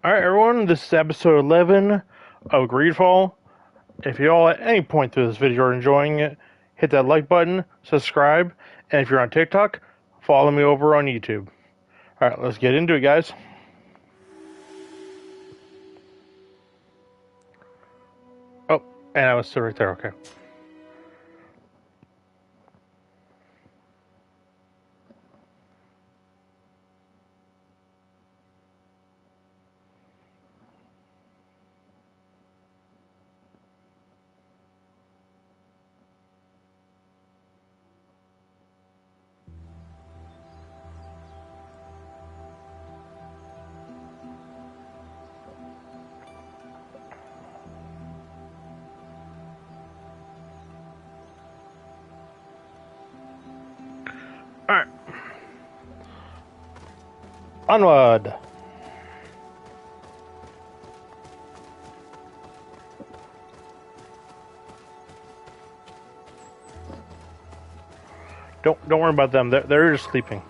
Alright, everyone, this is episode 11 of Greedfall. If you all at any point through this video are enjoying it, hit that like button, subscribe, and if you're on TikTok, follow me over on YouTube. Alright, let's get into it, guys. Oh, and I was still right there, okay. Alright. Onward! Don't worry about them. They're just sleeping.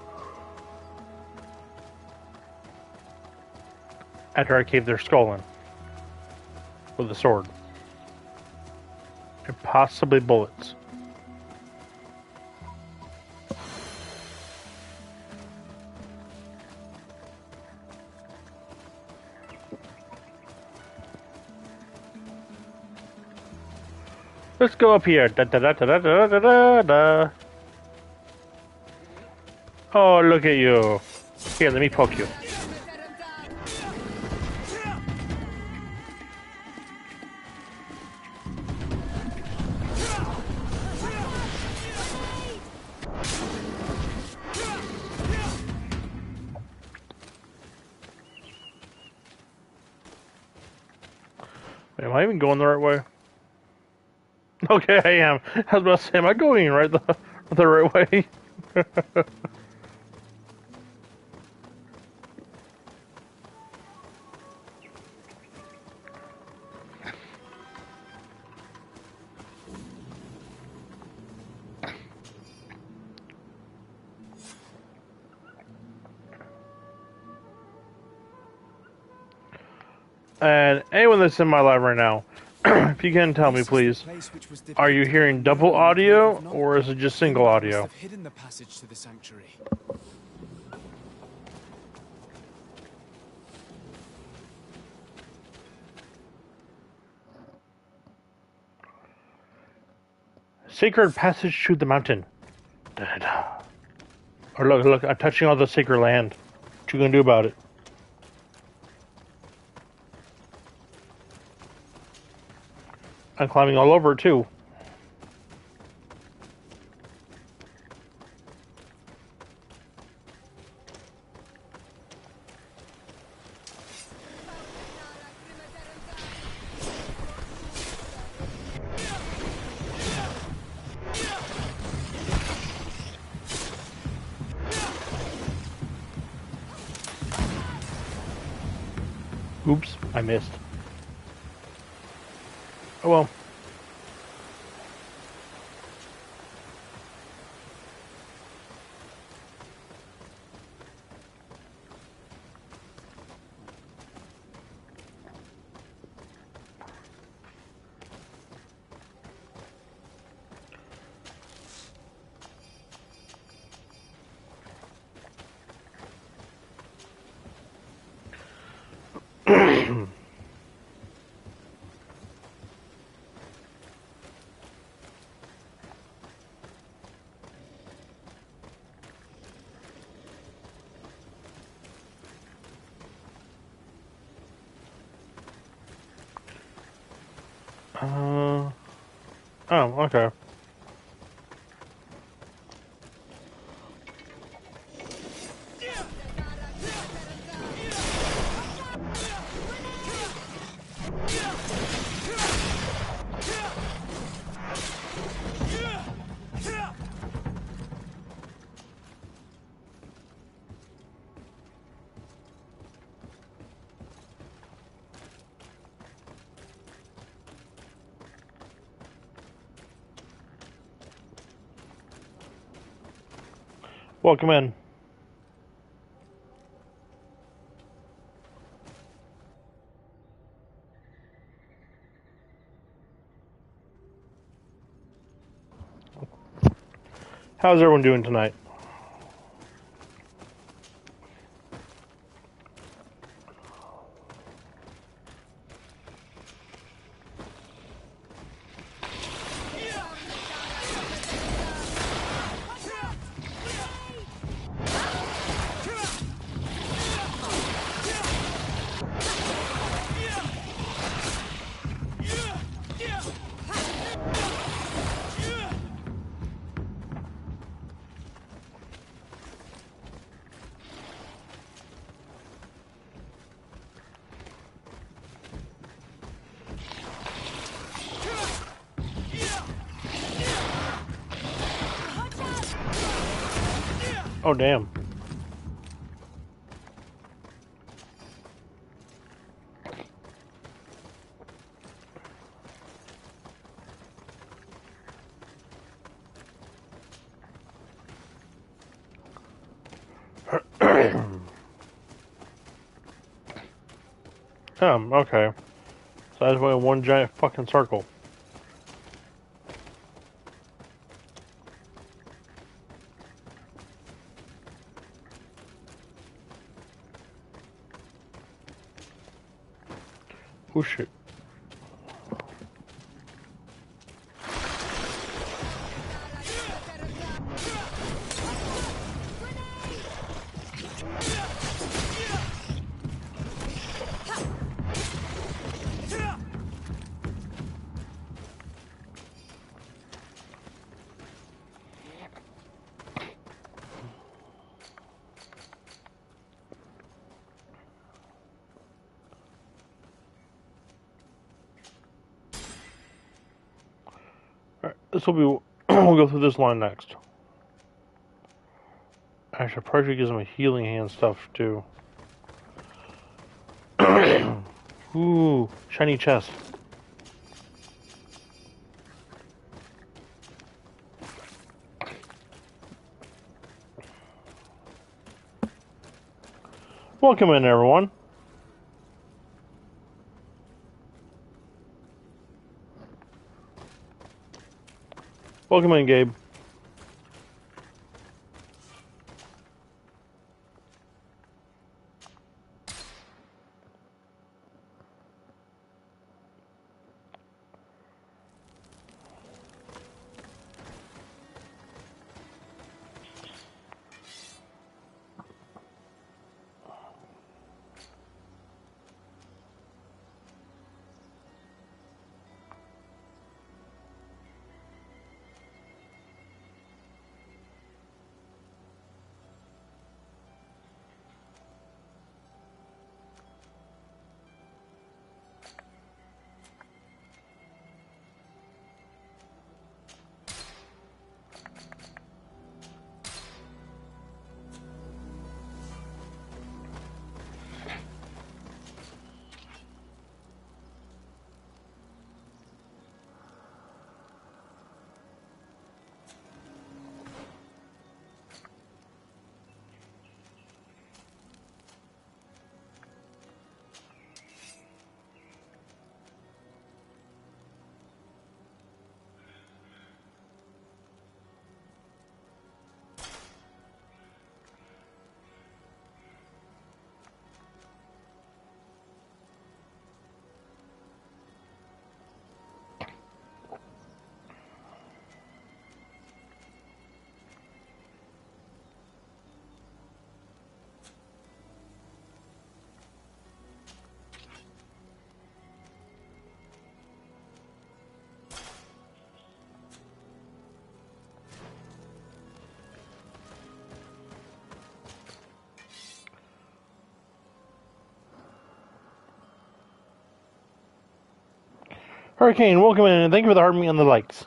After I caved their skull in with a sword and possibly bullets. Let's go up here. Da, da, da, da, da, da, da, da. Oh, look at you. Here, let me poke you. Wait, am I even going the right way? Okay, I am. I was about to say, am I going the right way? And anyone that's in my live right now, if you can tell me, please, are you hearing double audio or is it just single audio? Hidden the passage to the sanctuary. Sacred passage to the mountain. Da-da. Or look, I'm touching all the sacred land. What you gonna do about it? I'm climbing all over it too. Oops, I missed. Oh well. Oh, okay. Welcome in. How's everyone doing tonight? Oh, damn. Okay. So I just went in one giant fucking circle. Oh, shit. Alright, this will be... we'll go through this line next. Actually, probably gives him a healing hand stuff, too. Ooh, shiny chest. Welcome in, everyone. Welcome in, Gabe. Hurricane, welcome in, and thank you for the heart me and the likes.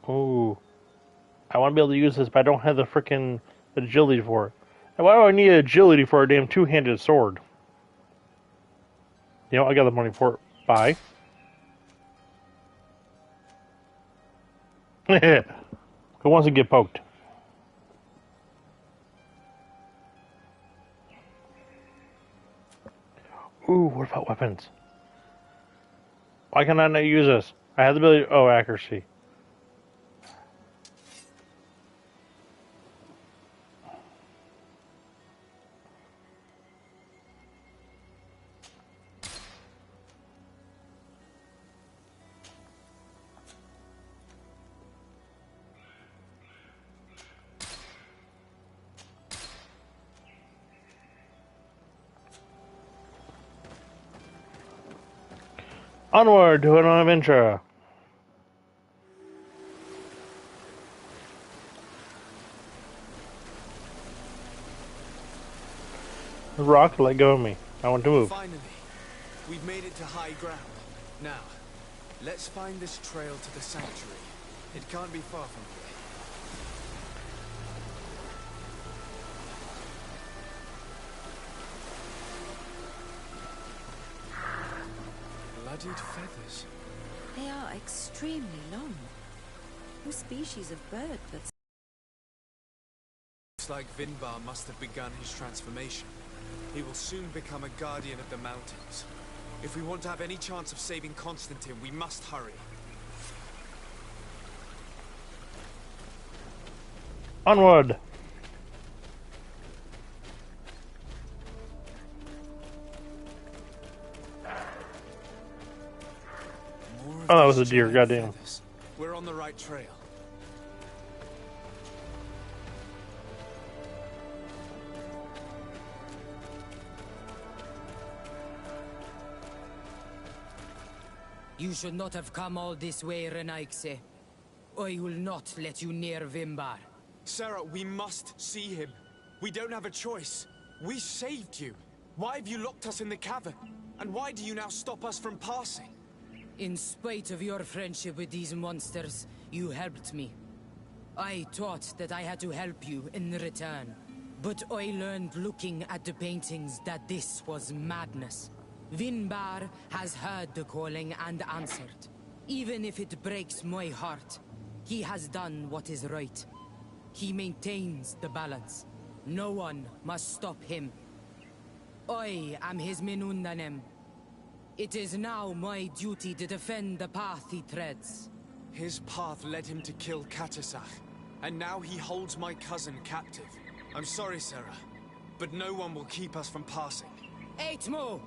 Ooh. I want to be able to use this, but I don't have the freaking agility for it. And why do I need agility for a damn two-handed sword? You know, I got the money for it. Bye. Who wants to get poked? Ooh, what about weapons? Why can I not use this? I have the ability. Oh, accuracy. Onward to an adventure. The rock, let go of me. I want to move. Finally, we've made it to high ground. Now, let's find this trail to the sanctuary. It can't be far from here. Bloodied feathers. They are extremely long. No species of bird that's... Looks like Vinbar must have begun his transformation. He will soon become a guardian of the mountains. If we want to have any chance of saving Constantine, we must hurry. Onward. Oh, that was a deer. Goddamn. Feathers. We're on the right trail. You should not have come all this way, Renaigse. I will not let you near Vimbar. Sarah, we must see him. We don't have a choice. We saved you. Why have you locked us in the cavern? And why do you now stop us from passing? In spite of your friendship with these monsters, you helped me. I thought that I had to help you in return. But I learned looking at the paintings that this was madness. Vinbar has heard the calling and answered. Even if it breaks my heart, he has done what is right. He maintains the balance. No one must stop him. I am his Minundanem. It is now my duty to defend the path he treads. His path led him to kill Katasach, and now he holds my cousin captive. I'm sorry, Sarah, but no one will keep us from passing. Eitmo!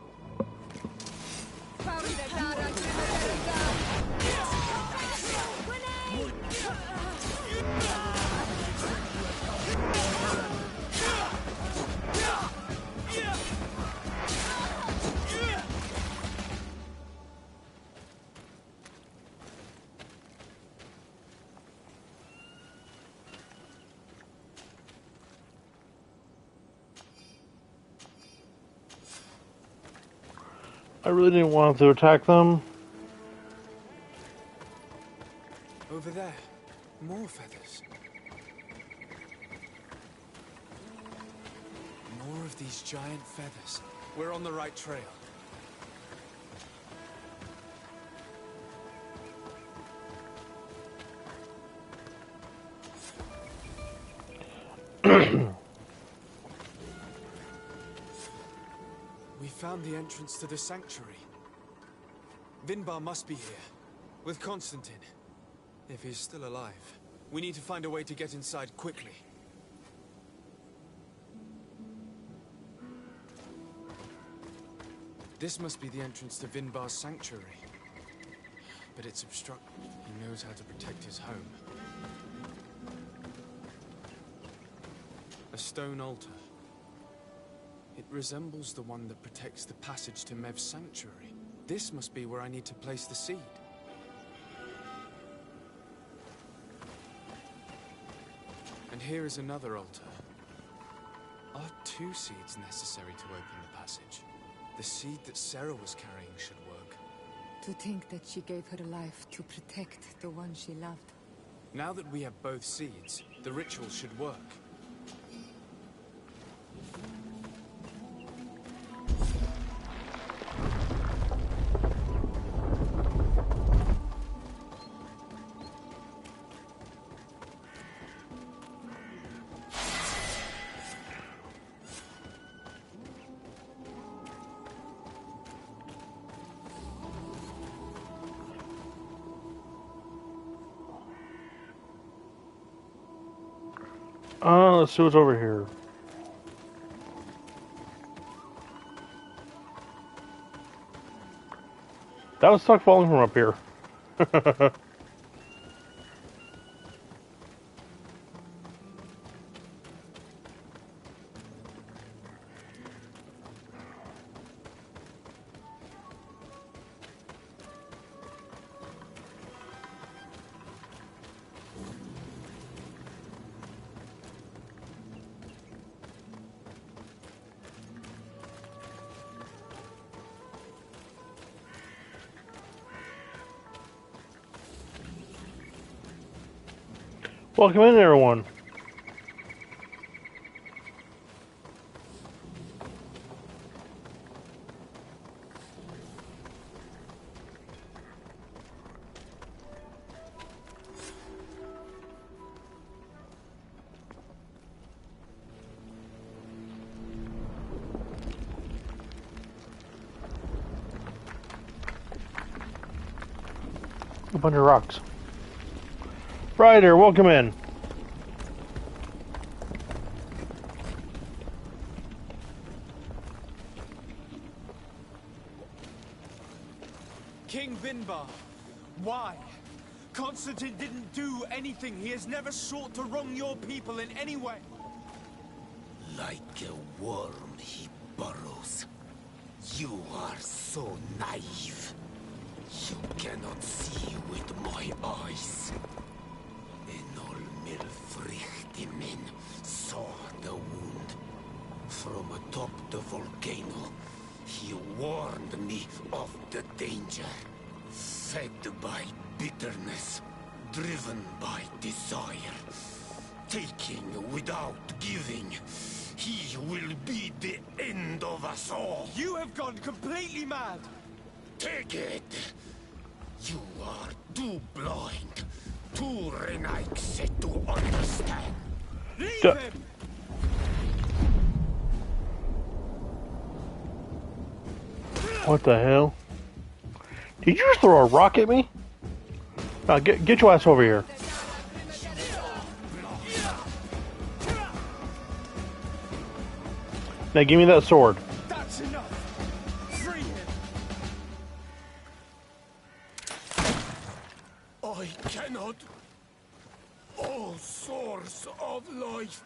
I really didn't want to attack them. Over there, more feathers. More of these giant feathers. We're on the right trail. We found the entrance to the sanctuary. Vinbar must be here, with Constantine. If he's still alive. We need to find a way to get inside quickly. This must be the entrance to Vinbar's sanctuary. But it's obstructed. He knows how to protect his home. A stone altar. It resembles the one that protects the passage to Mev's sanctuary. This must be where I need to place the seed. And here is another altar. Are 2 seeds necessary to open the passage? The seed that Sarah was carrying should work. To think that she gave her life to protect the one she loved. Now that we have both seeds, the ritual should work. Let's see what's over here. That was stuck falling from up here. Welcome in, everyone. A bunch of rocks. Ryder, welcome in. King Vinbar, why? Constantine didn't do anything. He has never sought to wrong your people in any way. Like a worm he burrows. You are so naive. You cannot see with my eyes. Enol Milfrichtimin saw the wound. From atop the volcano, he warned me of the danger. Fed by bitterness, driven by desire, taking without giving, he will be the end of us all. You have gone completely mad! Take it! You are too blind, too renaixed to understand. Leave Duh. him! What the hell? Did you just throw a rock at me? Now get your ass over here. Now give me that sword. That's enough! Free him! I cannot. O source of life.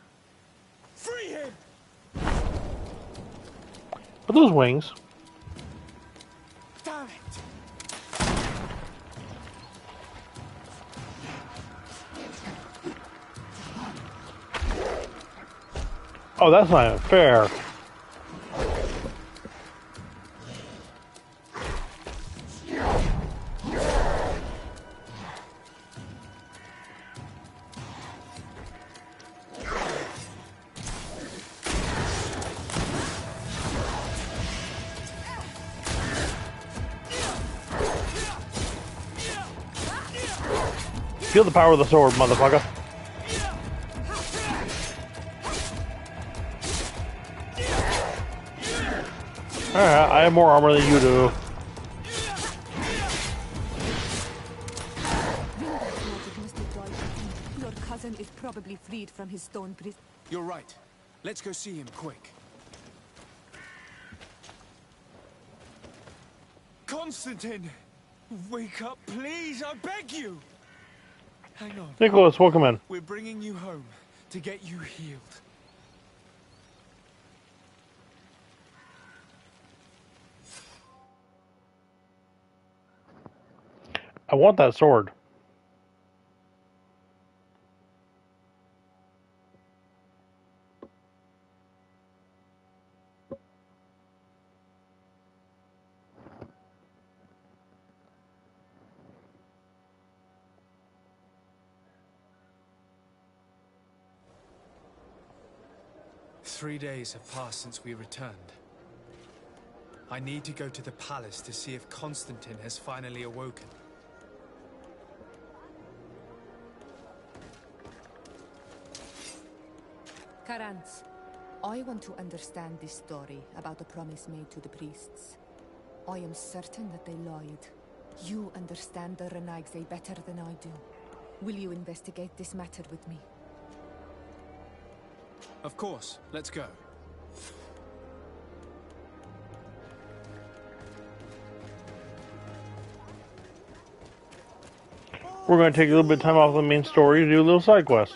Free him! Are those wings? Damn it! Oh, that's not even fair. Feel the power of the sword, motherfucker. Alright, I have more armor than you do. Your cousin is probably freed from his stone prison. You're right. Let's go see him quick. Constantine! Wake up, please! I beg you! Hang on. Nicholas, welcome in. We're bringing you home to get you healed. I want that sword. Three days have passed since we returned. I need to go to the palace to see if Constantine has finally awoken. Karantz, I want to understand this story about the promise made to the priests. I am certain that they lied. You understand the Renaigse better than I do. Will you investigate this matter with me? Of course. Let's go. We're going to take a little bit of time off the main story to do a little side quest.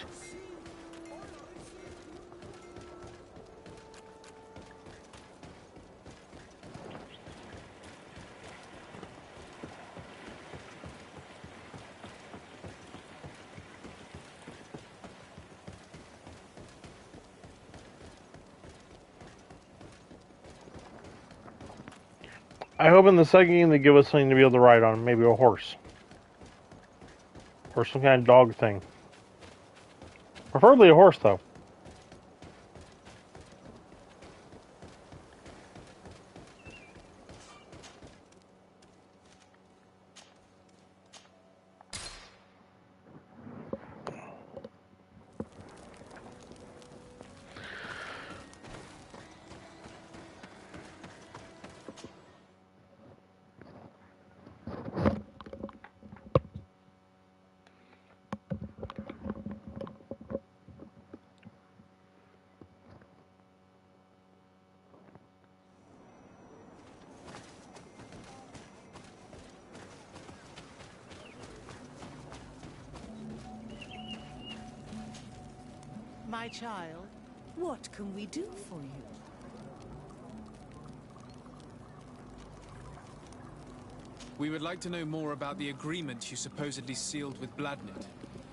I hope in the second game they give us something to be able to ride on, maybe a horse. Or some kind of dog thing. Preferably a horse, though. My child, what can we do for you? We would like to know more about the agreement you supposedly sealed with Bladnid.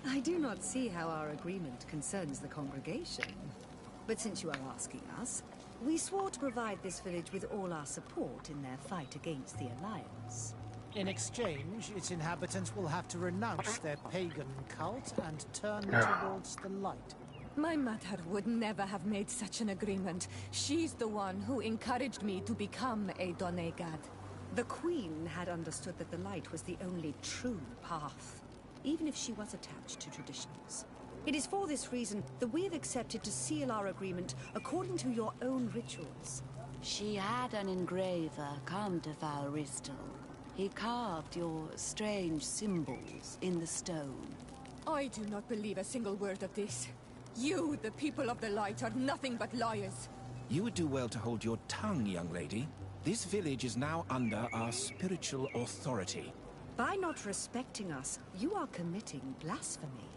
I do not see how our agreement concerns the congregation. But since you are asking us, we swore to provide this village with all our support in their fight against the Alliance. In exchange, its inhabitants will have to renounce their pagan cult and turn towards the light. My mother would never have made such an agreement. She's the one who encouraged me to become a Donegad. The Queen had understood that the light was the only true path, even if she was attached to traditions. It is for this reason that we have accepted to seal our agreement according to your own rituals. She had an engraver come to Valristal. He carved your strange symbols in the stone. I do not believe a single word of this. You, the people of the light, are nothing but liars. You would do well to hold your tongue, young lady. This village is now under our spiritual authority. By not respecting us, you are committing blasphemy.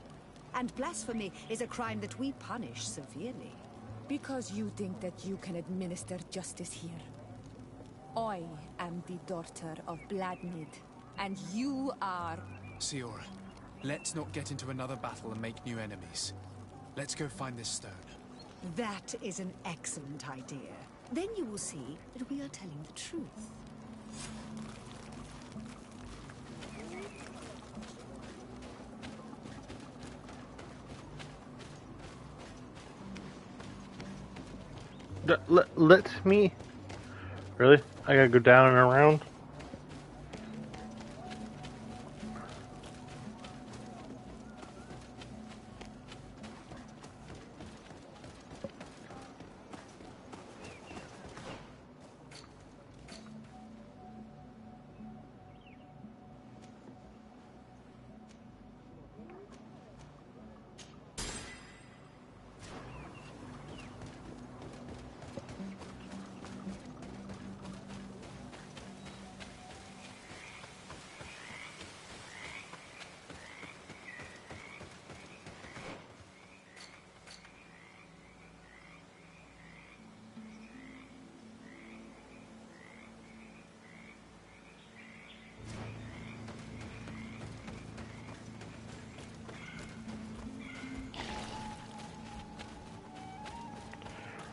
And blasphemy is a crime that we punish severely. Because you think that you can administer justice here. I am the daughter of Bladnid, and you are... Siora, let's not get into another battle and make new enemies. Let's go find this stone. That is an excellent idea. Then you will see that we are telling the truth. Let me... Really? I gotta go down and around?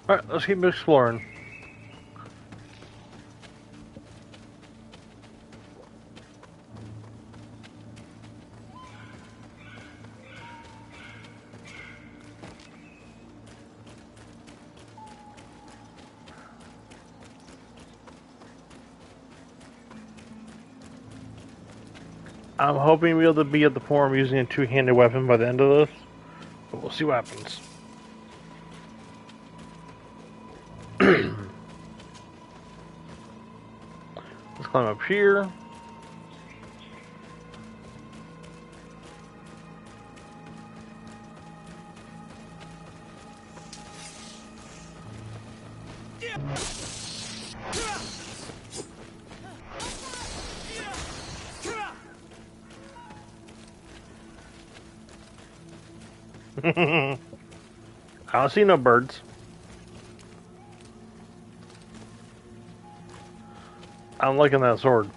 Alright, let's keep exploring. I'm hoping to be able to be at the point where I'm using a two-handed weapon by the end of this, but we'll see what happens. Let's climb up here. I don't see no birds. I'm liking that sword.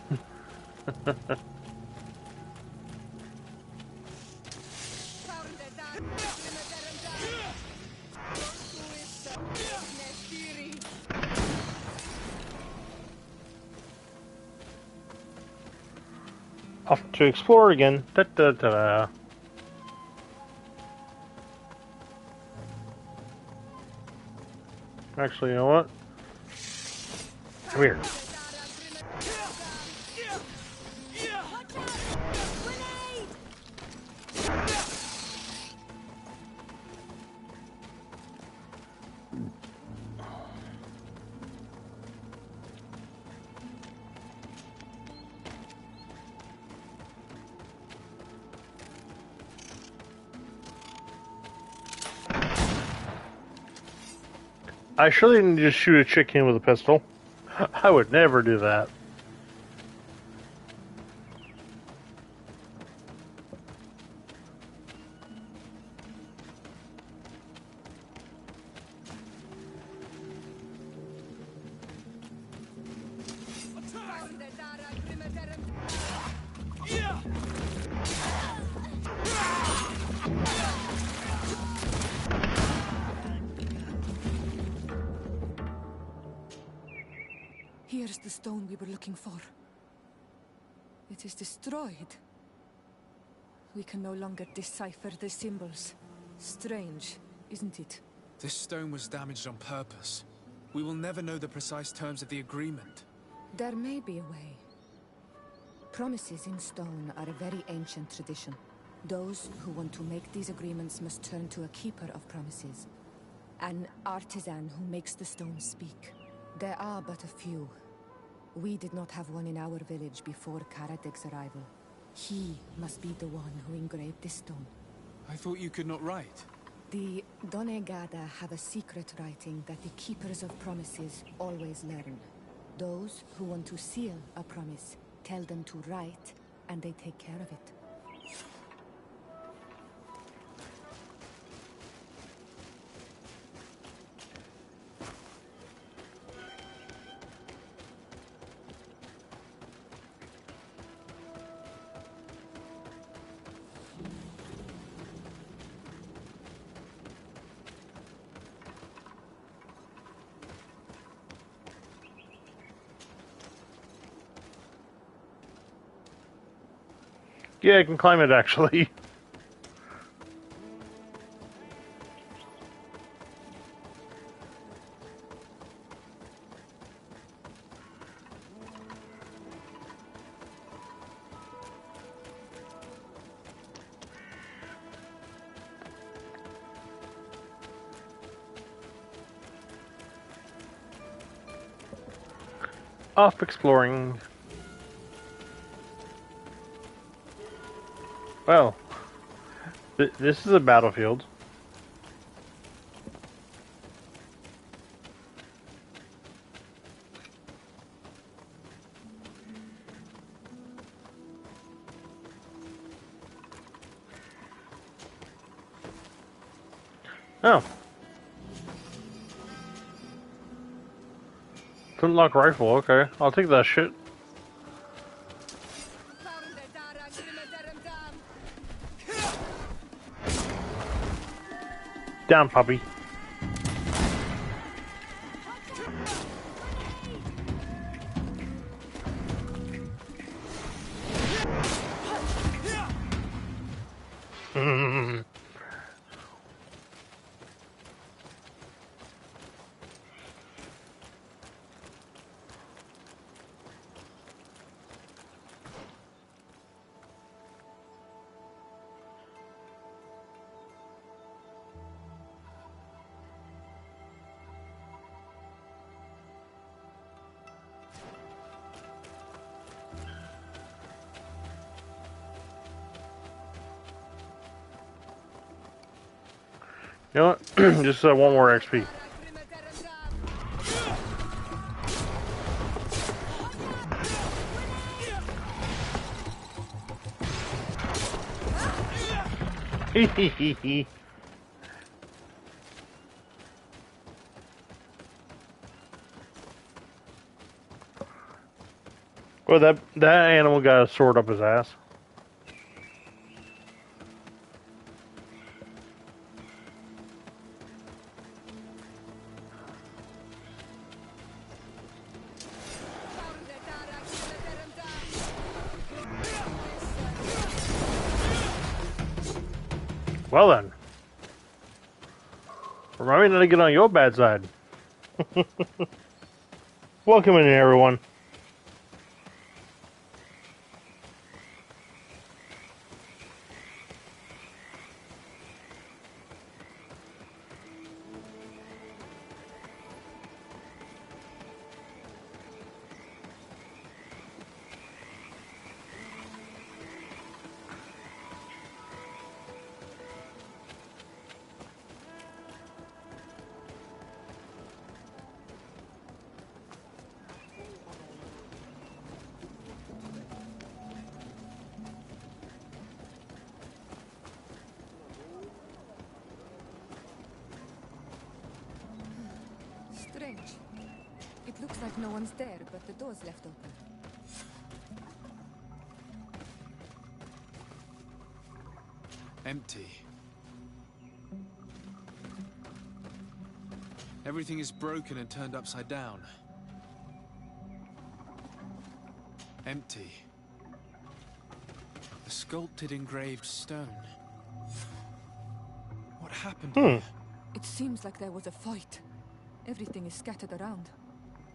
Off to explore again. Da, da, da, da. Actually, you know what? Come here. I surely didn't just shoot a chicken with a pistol. I would never do that. Here's the stone we were looking for. It is destroyed. We can no longer decipher the symbols. Strange, isn't it? This stone was damaged on purpose. We will never know the precise terms of the agreement. There may be a way. Promises in stone are a very ancient tradition. Those who want to make these agreements must turn to a keeper of promises. An artisan who makes the stone speak. There are but a few. We did not have one in our village before Karadek's arrival. He must be the one who engraved this stone. I thought you could not write. The Donegada have a secret writing that the keepers of promises always learn. Those who want to seal a promise tell them to write, and they take care of it. Yeah, I can climb it actually. Off exploring. Well, this is a battlefield. Oh. Flintlock rifle, okay. I'll take that shit. Down, puppy. You know what? Just one more XP. Well, that animal got a sword up his ass. Well then, remind me not to get on your bad side. Welcome in, everyone. Strange. It looks like no one's there, but the door's left open. Empty. Everything is broken and turned upside down. Empty. A sculpted engraved stone. What happened here? It seems like there was a fight. Everything is scattered around.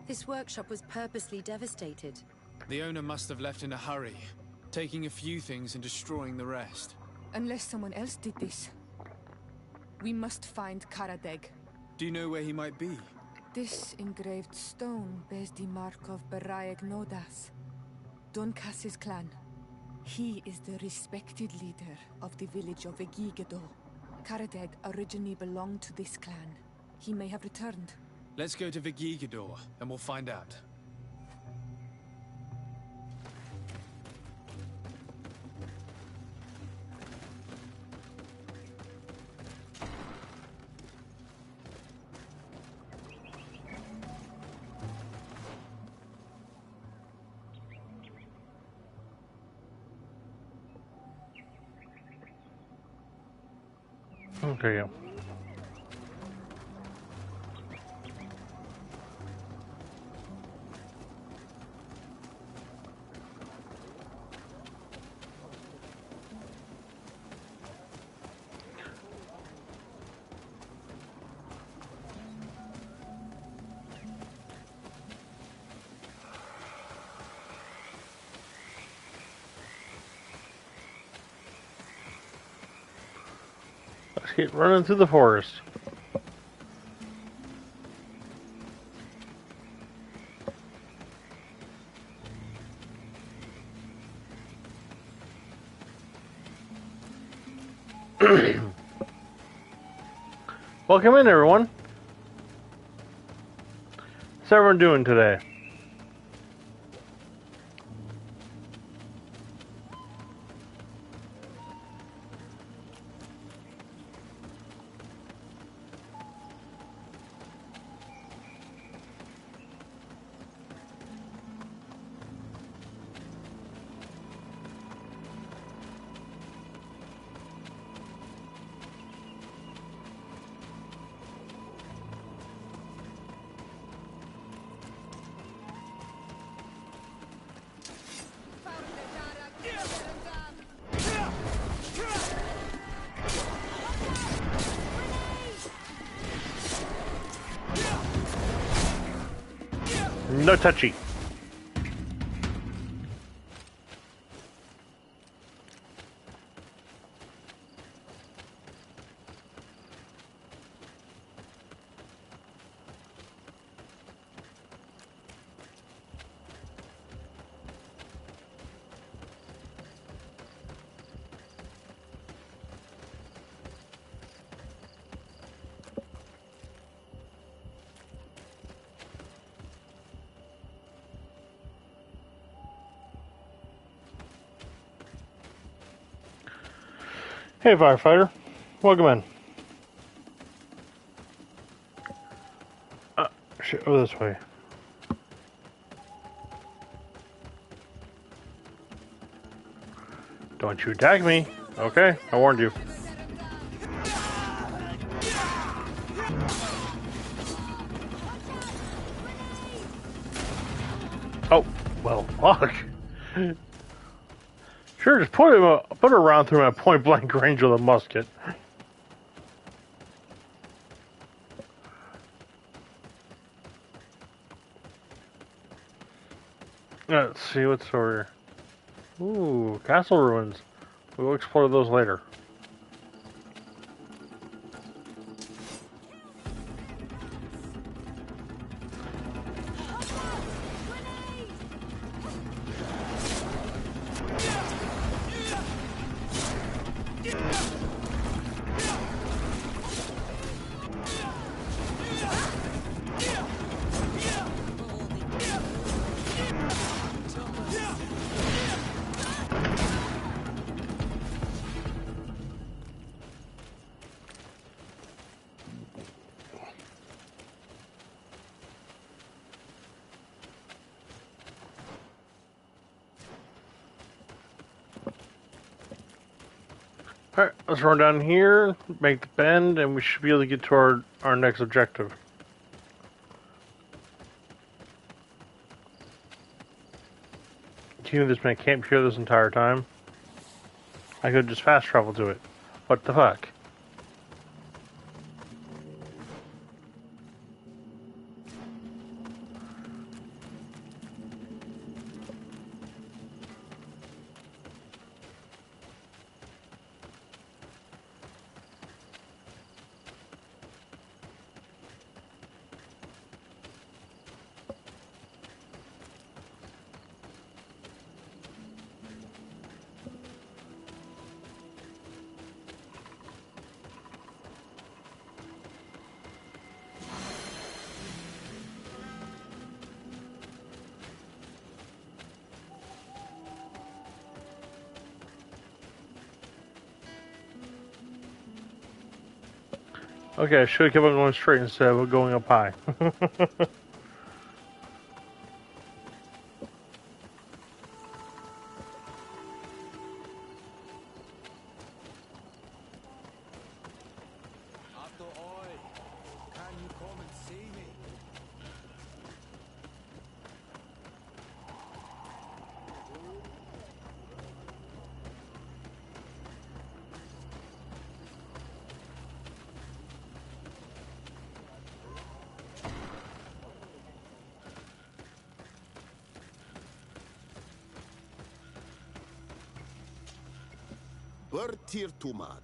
This workshop was purposely devastated. The owner must have left in a hurry, taking a few things and destroying the rest. Unless someone else did this. We must find Karadeg. Do you know where he might be? This engraved stone bears the mark of Baraeg Nodas, Donkas's clan. He is the respected leader of the village of Egigado. Karadeg originally belonged to this clan. He may have returned. Let's go to Vigigador, and we'll find out. Okay, yeah. Let's get running through the forest. Welcome in, everyone. How's everyone doing today? No touchy. Hey, firefighter. Welcome in. Shit, oh, this way. Don't you attack me. Okay, I warned you. Oh, well, fuck. Sure, just put a round through him at point blank range with a musket. Let's see what's over here. Ooh, castle ruins. We'll explore those later. Alright, let's run down here, make the bend, and we should be able to get to our next objective. This man can't here this entire time. I could just fast travel to it. What the fuck? Okay, I should have kept on going straight instead of going up high. Bertir Tumad.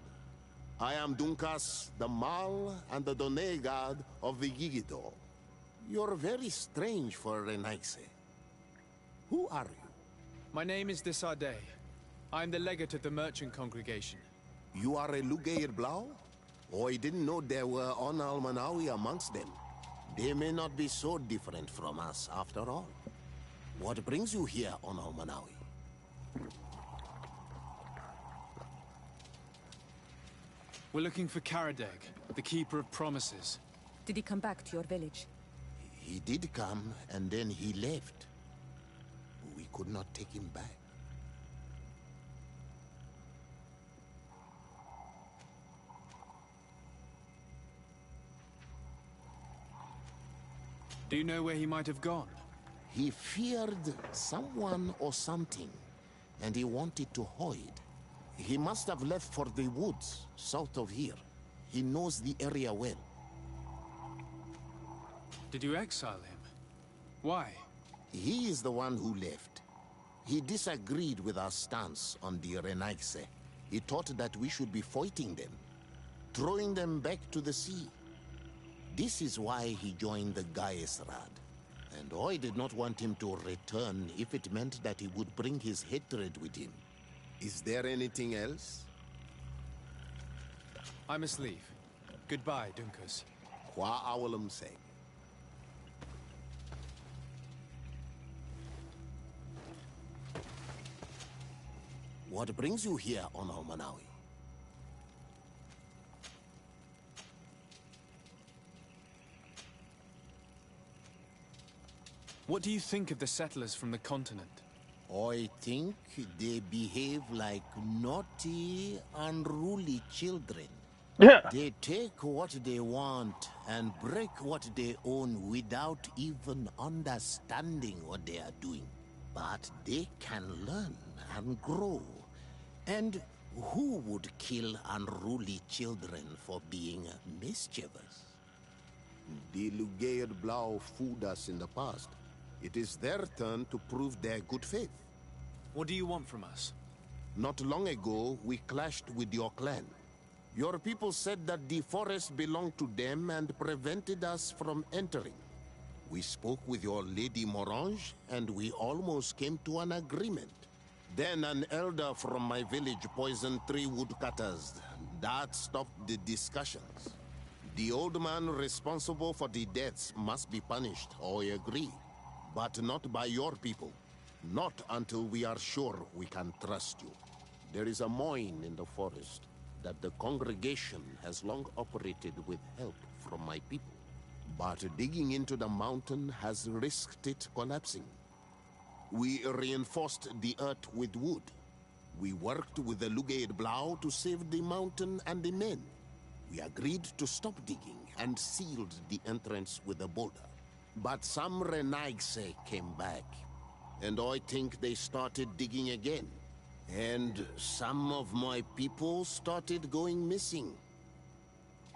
I am Dunkas, the Mal and the Done god of the Yigido. You're very strange for Renaise. Who are you? My name is Desade. I'm the legate of the merchant congregation. You are a Lugeir Blau? Oh, I didn't know there were On Almanawi amongst them. They may not be so different from us after all. What brings you here, On Almanawi? We're looking for Karadeg, the Keeper of Promises. Did he come back to your village? He did come, and then he left. We could not take him back. Do you know where he might have gone? He feared someone or something, and he wanted to hide. He must have left for the woods, south of here. He knows the area well. Did you exile him? Why? He is the one who left. He disagreed with our stance on the Renaise. He thought that we should be fighting them, throwing them back to the sea. This is why he joined the Gaesrad. And I did not want him to return if it meant that he would bring his hatred with him. Is there anything else? I must leave. Goodbye, Dunkus. Qua awalam say. What brings you here on Almanawi? What do you think of the settlers from the continent? I think they behave like naughty, unruly children. Yeah. They take what they want and break what they own without even understanding what they are doing. But they can learn and grow. And who would kill unruly children for being mischievous? The Lugaid Blau fooled us in the past. It is their turn to prove their good faith. What do you want from us? Not long ago, we clashed with your clan. Your people said that the forest belonged to them and prevented us from entering. We spoke with your Lady Morange, and we almost came to an agreement. Then an elder from my village poisoned 3 woodcutters. That stopped the discussions. The old man responsible for the deaths must be punished, I agree. But not by your people. Not until we are sure we can trust you. There is a mine in the forest that the congregation has long operated with help from my people. But digging into the mountain has risked it collapsing. We reinforced the earth with wood. We worked with the Lugaid Blau to save the mountain and the men. We agreed to stop digging and sealed the entrance with a boulder. But some Renaigse came back, and I think they started digging again. And some of my people started going missing.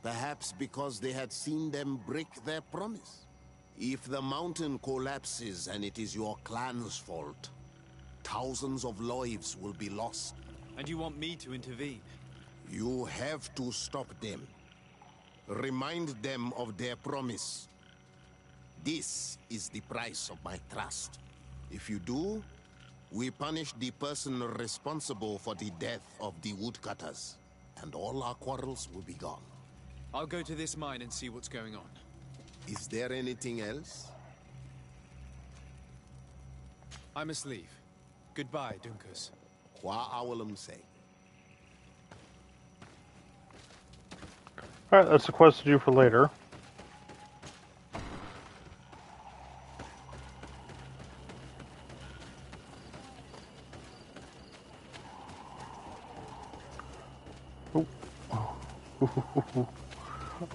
Perhaps because they had seen them break their promise. If the mountain collapses and it is your clan's fault, thousands of lives will be lost. And you want me to intervene? You have to stop them. Remind them of their promise. This is the price of my trust. If you do, we punish the person responsible for the death of the woodcutters, and all our quarrels will be gone. I'll go to this mine and see what's going on. Is there anything else? I must leave. Goodbye, Dunkus. Qua awalum say. Alright, that's a quest to do for later.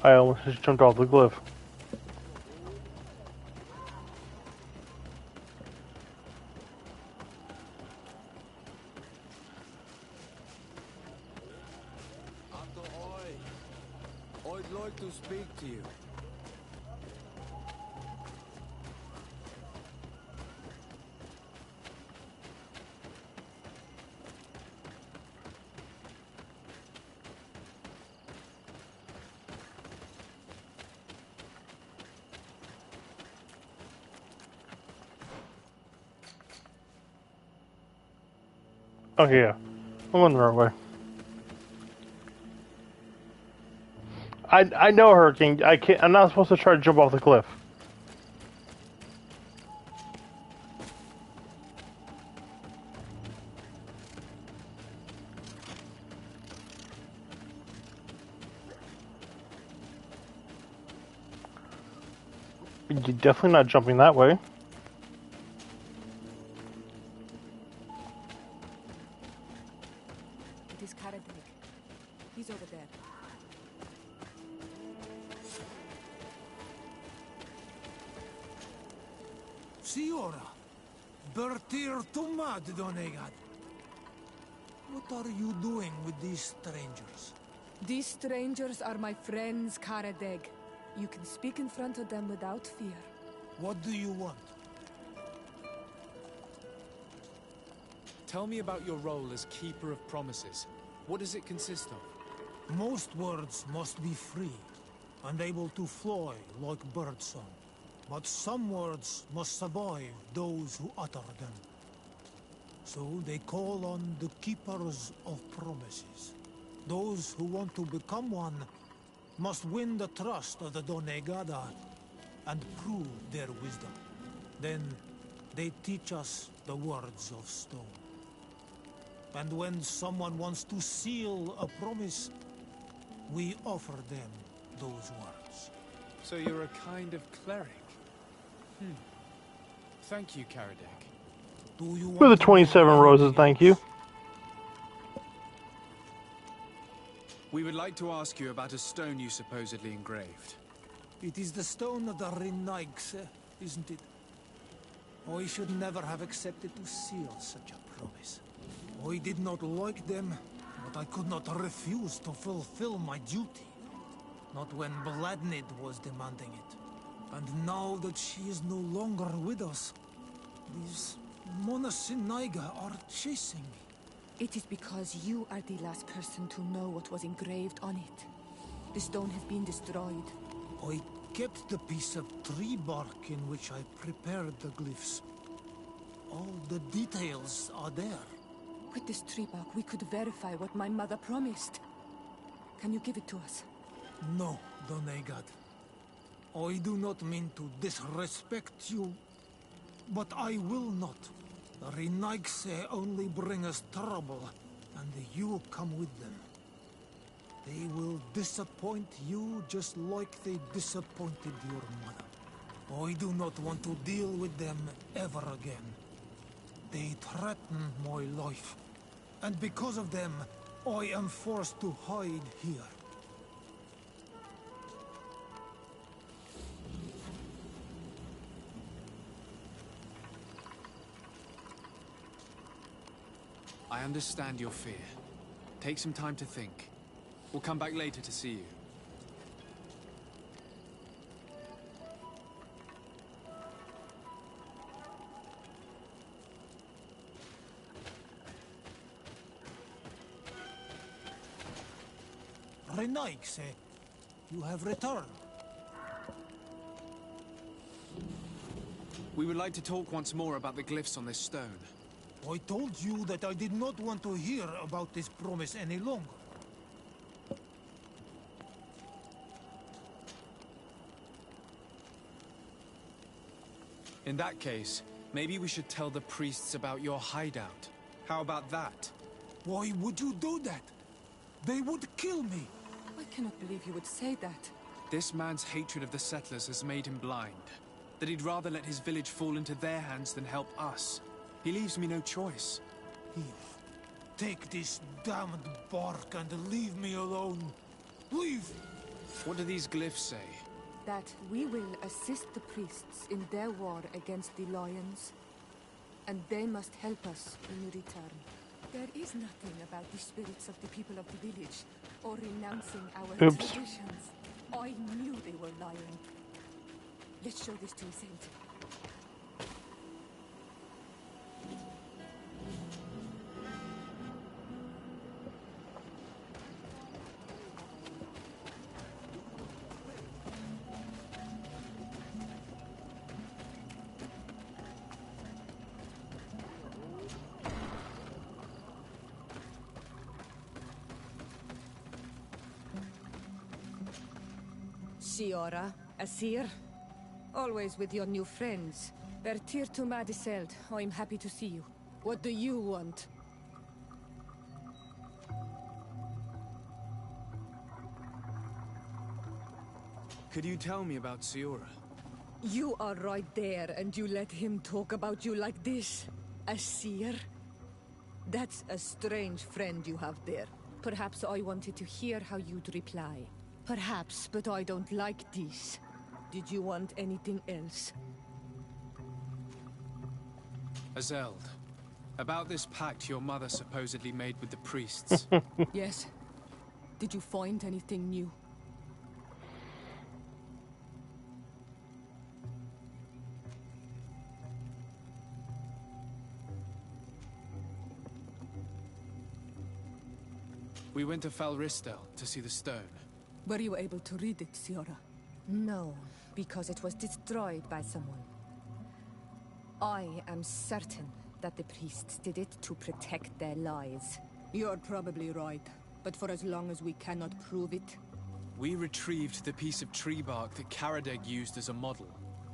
I almost just jumped off the cliff. I'd like to speak to you. Okay, yeah. I'm on the right way. I know, Hurricane. I'm not supposed to try to jump off the cliff. You're definitely not jumping that way. It is Karadeg. He's over there. Siora, Bertir Tumad Donegat. What are you doing with these strangers? These strangers are my friends, Karadeg. You can speak in front of them without fear. What do you want? Tell me about your role as Keeper of Promises. What does it consist of? Most words must be free and able to fly like birdsong. But some words must survive those who utter them. So they call on the Keepers of Promises. Those who want to become one must win the trust of the Donegada and prove their wisdom. Then they teach us the words of stone. And when someone wants to seal a promise, we offer them those words. So you're a kind of cleric? Thank you, Karadeg. Do you For want the to know 27 roses, anything thank you. else? We would like to ask you about a stone you supposedly engraved. It is the stone of the Renaigse, isn't it? I should never have accepted to seal such a promise. I did not like them, but I could not refuse to fulfill my duty. Not when Bladnid was demanding it. And now that she is no longer with us, these Monasinaiga are chasing me. It is because you are the last person to know what was engraved on it. The stone has been destroyed. I kept the piece of tree bark in which I prepared the glyphs. All the details are there. With this tree bark, we could verify what my mother promised. Can you give it to us? No, Donegad. I do not mean to disrespect you, but I will not. The Renaigse only bring us trouble, and you come with them. They will disappoint you just like they disappointed your mother. I do not want to deal with them ever again. They threaten my life, and because of them, I am forced to hide here. I understand your fear. Take some time to think. We'll come back later to see you. Renaigse, you have returned. We would like to talk once more about the glyphs on this stone. I told you that I did not want to hear about this promise any longer. In that case, maybe we should tell the priests about your hideout. How about that? Why would you do that? They would kill me. I cannot believe you would say that. This man's hatred of the settlers has made him blind. That he'd rather let his village fall into their hands than help us. He leaves me no choice. Here, take this damned bark and leave me alone. Leave! What do these glyphs say? That we will assist the priests in their war against the lions, and they must help us in return. There is nothing about the spirits of the people of the village, or renouncing our traditions. I knew they were lying. Let's show this to Saint. Siora, Asir, always with your new friends. Bertir to Madiseld, I'm happy to see you. What do you want? Could you tell me about Siora? You are right there, and you let him talk about you like this? Asir? That's a strange friend you have there. Perhaps I wanted to hear how you'd reply. Perhaps, but I don't like this. Did you want anything else? Azeld, about this pact your mother supposedly made with the priests. Yes. Did you find anything new? We went to Falristel to see the stone. Were you able to read it, Siora? No, because it was destroyed by someone. I am certain that the priests did it to protect their lives. You're probably right, but for as long as we cannot prove it... We retrieved the piece of tree bark that Karadeg used as a model.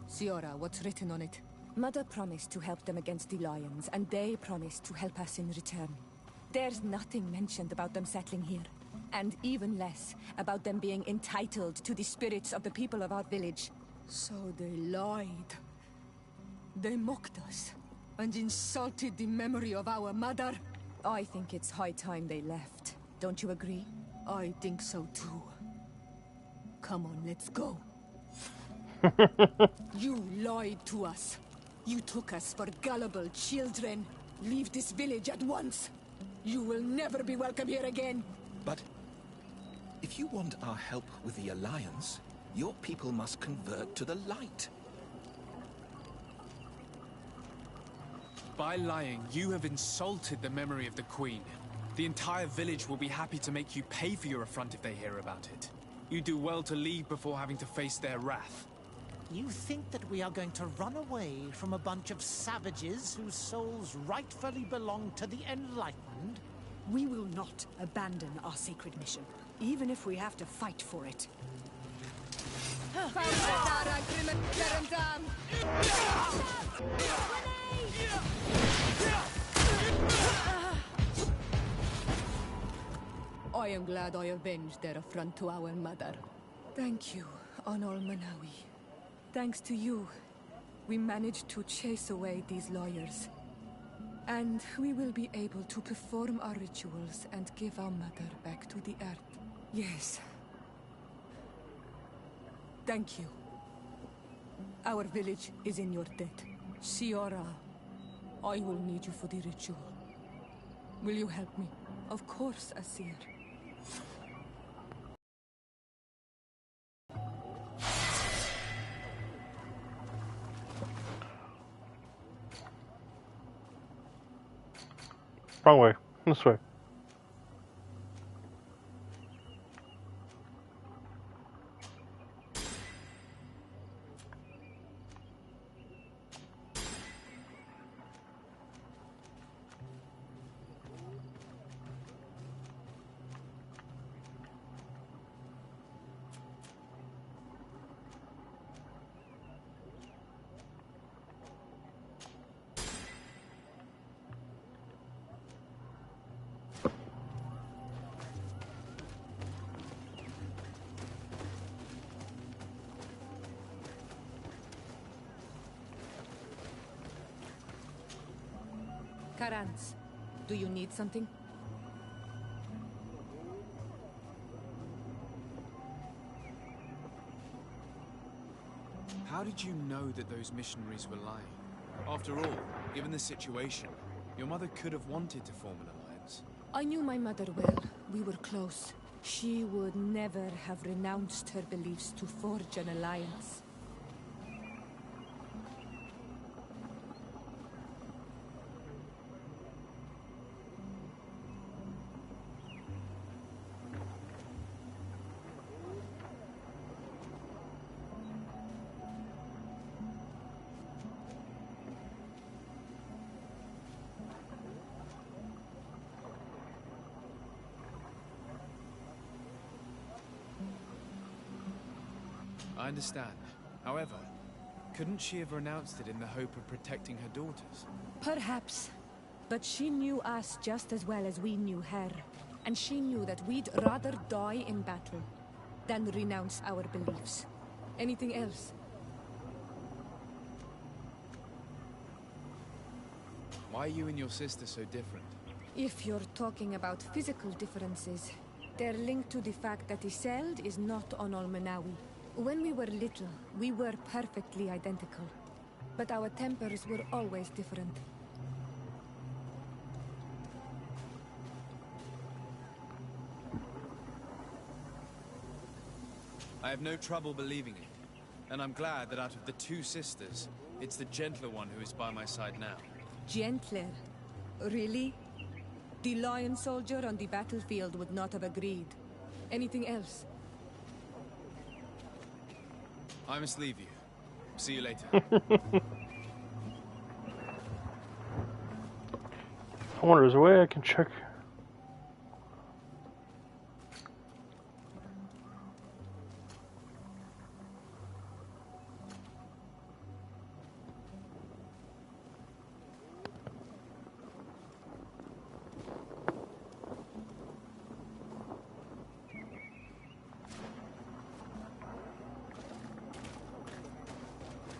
Siora, what's written on it? Mother promised to help them against the lions, and they promised to help us in return. There's nothing mentioned about them settling here. And even less about them being entitled to the spirits of the people of our village. So they lied. They mocked us and insulted the memory of our mother. I think it's high time they left. Don't you agree? I think so too. Come on, let's go. You lied to us. You took us for gullible children. Leave this village at once. You will never be welcome here again. But if you want our help with the Alliance, your people must convert to the light. By lying, you have insulted the memory of the Queen. The entire village will be happy to make you pay for your affront if they hear about it. You do well to leave before having to face their wrath. You think that we are going to run away from a bunch of savages whose souls rightfully belong to the Enlightened? We will not abandon our sacred mission, even if we have to fight for it. I am glad I avenged their affront to our mother. Thank you, Onol Manawi. Thanks to you, we managed to chase away these lawyers. And we will be able to perform our rituals and give our mother back to the earth. Yes. Thank you. Our village is in your debt. Siora, I will need you for the ritual. Will you help me? Of course, Asir. Wrong way. This way. Karans, do you need something? How did you know that those missionaries were lying? After all, given the situation, your mother could have wanted to form an alliance. I knew my mother well. We were close. She would never have renounced her beliefs to forge an alliance. I understand. However, couldn't she have renounced it in the hope of protecting her daughters? Perhaps. But she knew us just as well as we knew her. And she knew that we'd rather die in battle than renounce our beliefs. Anything else? Why are you and your sister so different? If you're talking about physical differences, they're linked to the fact that Iseld is not Onol Manawi. When we were little, we were perfectly identical. But our tempers were always different. I have no trouble believing it. And I'm glad that out of the two sisters, it's the gentler one who is by my side now. Gentler? Really? The lion soldier on the battlefield would not have agreed. Anything else? I must leave you. See you later. I wonder, is there a way I can check?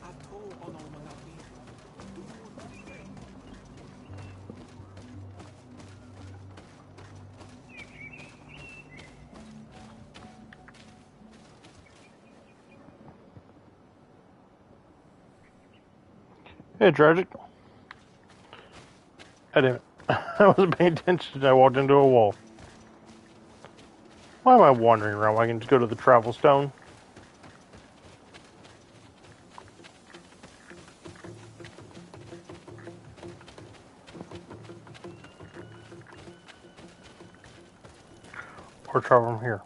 Ato Onol Manawi, Hey, tragic. I didn't. I wasn't paying attention. I walked into a wall. Why am I wandering around? I can just go to the travel stone. Or travel from here.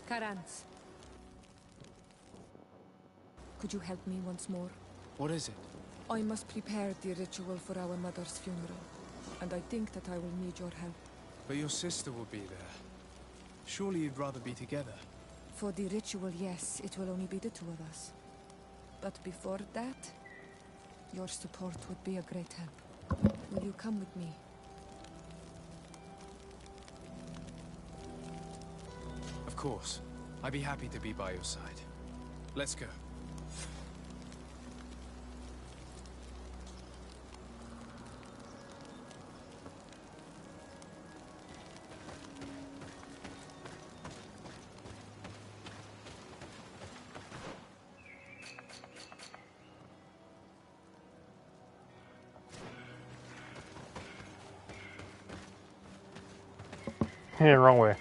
Karans, could you help me once more? What is it? I must prepare the ritual for our mother's funeral, and I think that I will need your help. But your sister will be there. Surely you'd rather be together. For the ritual, yes, it will only be the two of us. But before that, your support would be a great help. Will you come with me? Of course. I'd be happy to be by your side. Let's go. Yeah, wrong way.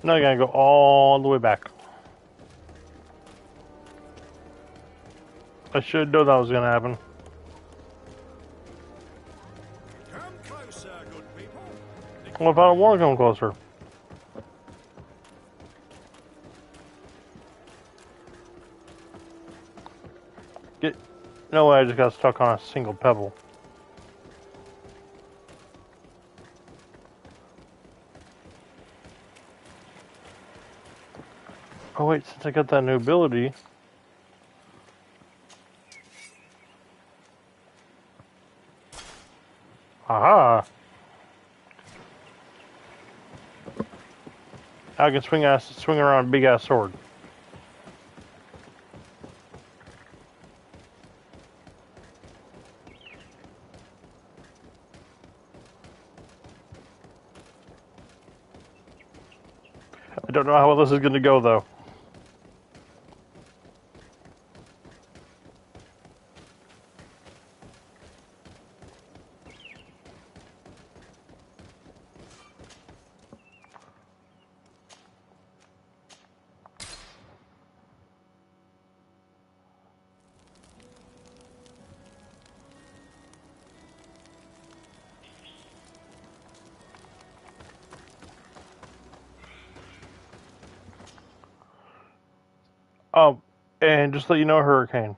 Now I gotta go all the way back. I should know that was gonna happen. Come closer, good people. Well, if I don't want to come closer. No way, I just got stuck on a single pebble. Oh wait, since I got that new ability... Aha! I can swing around a big ass sword. I don't know how well this is gonna go though. Oh, and just to let you know, Hurricane,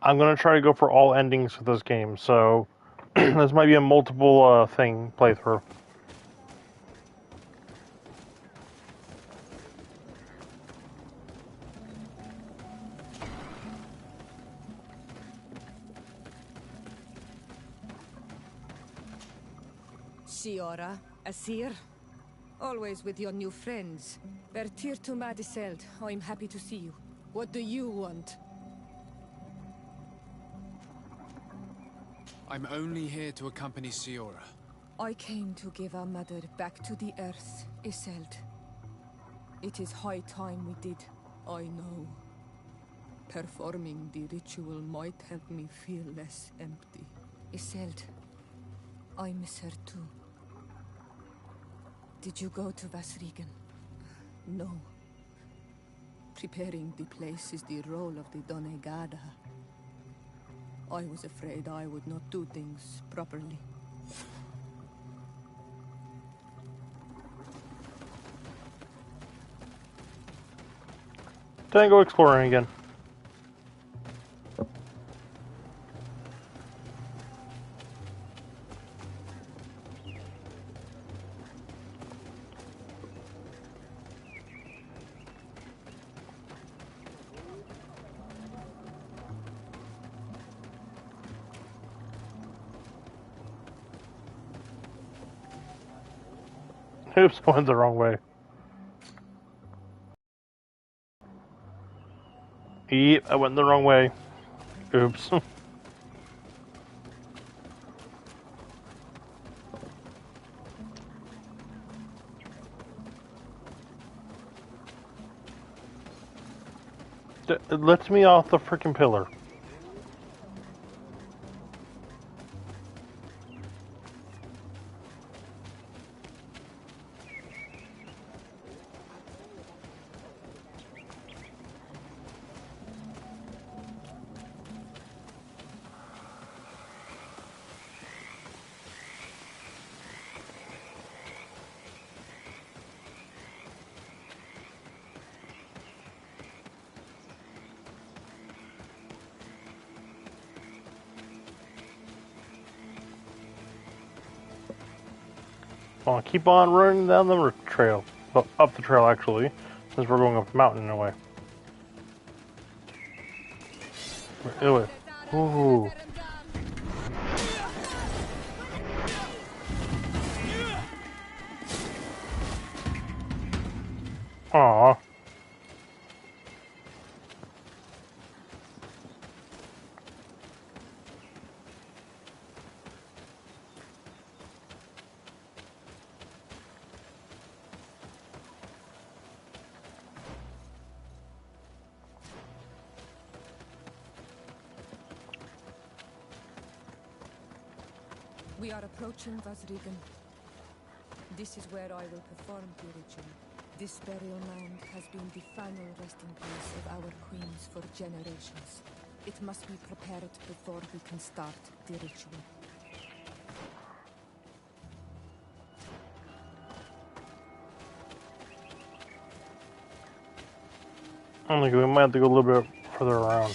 I'm gonna try to go for all endings for this game, so this might be a multiple thing playthrough. Shiora, Asir, always with your new friends. Bertir to Madiseld, I'm happy to see you. What do you want? I'm only here to accompany Siora. I came to give our mother back to the earth, Iselt. It is high time we did, I know. Performing the ritual might help me feel less empty. Iselt, I miss her too. Did you go to Vasrigan? No. Preparing the place is the role of the Donegada. I was afraid I would not do things properly. Then go exploring again. Oops, I went the wrong way. Yep, I went the wrong way. Oops. It lets me off the freaking pillar. Well, keep on running down the trail. Well, up the trail, actually, since we're going up the mountain in a way. Anyway. Ooh. Aww. We are approaching Vazrigan. This is where I will perform the ritual. This burial mound has been the final resting place of our queens for generations. It must be prepared before we can start the ritual. I think we might have to go a little bit further around.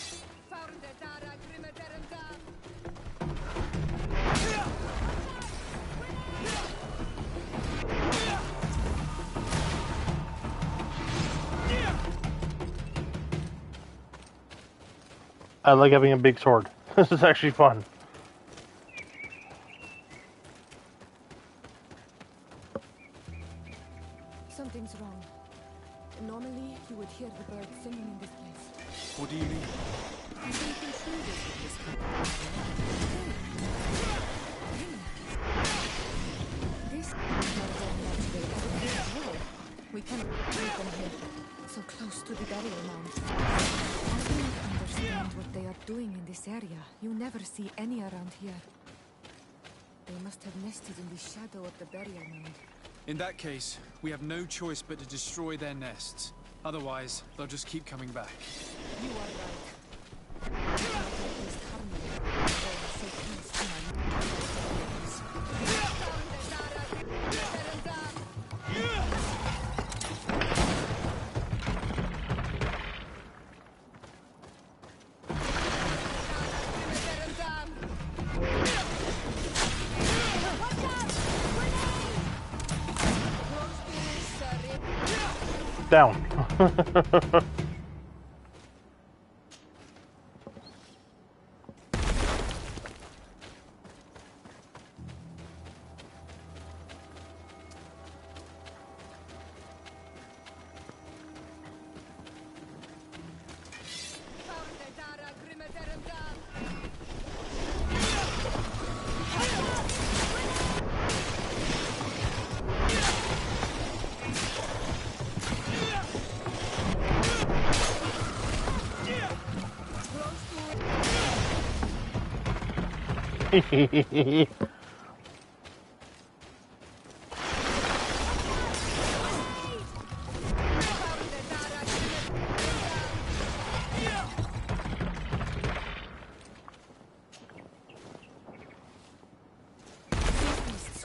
I like having a big sword. This is actually fun. Something's wrong. Normally, you would hear the birds singing in this place. What do you mean? This is not going that way. We cannot leave them here, so close to the burial mound. I do not understand what they are doing in this area. You never see any around here. They must have nested in the shadow of the burial mound. In that case, we have no choice but to destroy their nests. Otherwise, they'll just keep coming back. You are right. This carnival, so close to my Down.